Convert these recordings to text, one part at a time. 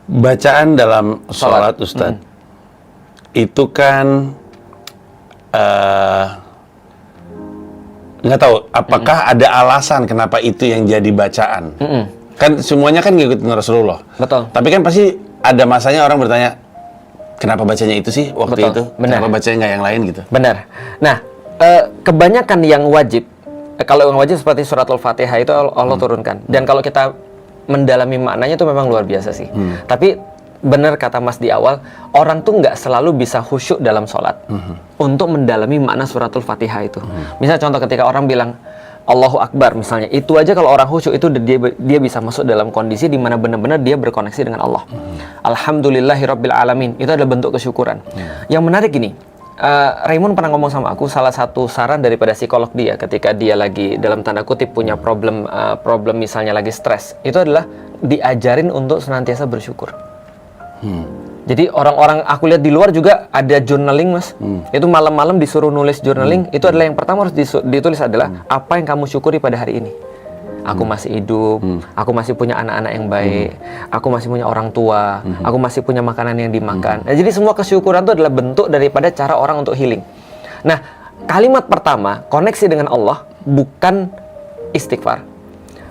Bacaan dalam sholat, Ustadz, itu kan nggak tahu apakah ada alasan kenapa itu yang jadi bacaan. Kan semuanya kan ngikutin Rasulullah. Betul. Tapi kan pasti ada masanya orang bertanya, kenapa bacanya itu sih waktu Betul. itu? Benar. Kenapa bacanya nggak yang lain gitu? Benar. Nah, kebanyakan yang wajib, kalau yang wajib seperti surat Al-Fatihah itu Allah turunkan. Dan kalau kita mendalami maknanya itu memang luar biasa sih. Tapi benar kata Mas di awal, orang tuh nggak selalu bisa khusyuk dalam sholat untuk mendalami makna suratul Fatihah itu. Misalnya contoh ketika orang bilang Allahu Akbar misalnya, itu aja kalau orang khusyuk itu dia bisa masuk dalam kondisi di mana benar-benar dia berkoneksi dengan Allah. Alhamdulillahirabbil alamin, itu adalah bentuk kesyukuran. Yang menarik gini, Raymond pernah ngomong sama aku, salah satu saran daripada psikolog dia ketika dia lagi dalam tanda kutip punya problem misalnya lagi stres, itu adalah diajarin untuk senantiasa bersyukur. Jadi orang-orang aku lihat di luar juga ada journaling, Mas. Itu malam-malam disuruh nulis journaling. Itu adalah yang pertama harus ditulis adalah apa yang kamu syukuri pada hari ini. Aku masih hidup, aku masih punya anak-anak yang baik, aku masih punya orang tua, aku masih punya makanan yang dimakan. Nah, jadi semua kesyukuran itu adalah bentuk daripada cara orang untuk healing. Nah, kalimat pertama, koneksi dengan Allah, bukan istighfar,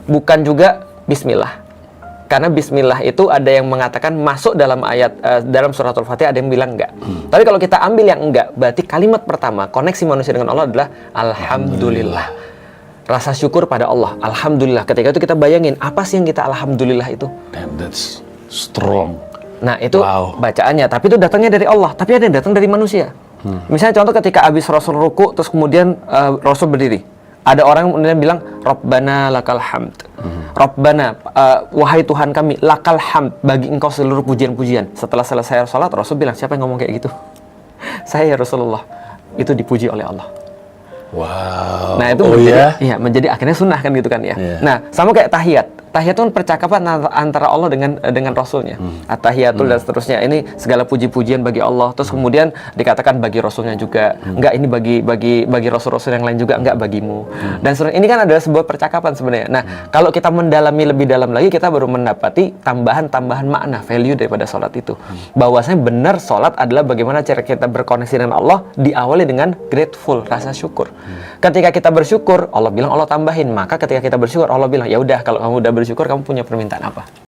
bukan juga bismillah. Karena bismillah itu ada yang mengatakan masuk dalam ayat, dalam suratul Fatihah, ada yang bilang enggak. Tapi kalau kita ambil yang enggak, berarti kalimat pertama, koneksi manusia dengan Allah adalah Alhamdulillah. Rasa syukur pada Allah, Alhamdulillah. Ketika itu kita bayangin, apa sih yang kita Alhamdulillah itu? Damn, that's strong. Nah, itu bacaannya, tapi itu datangnya dari Allah, tapi ada yang datang dari manusia. Misalnya contoh ketika habis Rasul ruku, terus kemudian Rasul berdiri. Ada orang yang kemudian bilang, Rabbana lakal hamd. Rabbana, wahai Tuhan kami, lakal hamd, bagi engkau seluruh pujian-pujian. Setelah selesai sholat, Rasul bilang, siapa yang ngomong kayak gitu? Saya, ya Rasulullah. Itu dipuji oleh Allah. Wow. Nah, itu menjadi akhirnya sunnah kan gitu kan ya. Nah, sama kayak tahiyat. Tahiyat itu kan percakapan antara Allah dengan Rasulnya. At-tahiyatul dan seterusnya. Ini segala puji-pujian bagi Allah. Terus kemudian dikatakan bagi Rasulnya juga. Enggak, ini bagi Rasul-Rasul yang lain juga, enggak bagimu. Dan ini kan adalah sebuah percakapan sebenarnya. Nah, kalau kita mendalami lebih dalam lagi, kita baru mendapati tambahan-tambahan makna, value daripada sholat itu. Bahwasanya benar sholat adalah bagaimana cara kita berkoneksi dengan Allah, diawali dengan grateful, rasa syukur. Ketika kita bersyukur, Allah bilang Allah tambahin. Maka ketika kita bersyukur, Allah bilang, ya udah, kalau kamu udah bersyukur, kamu punya permintaan apa?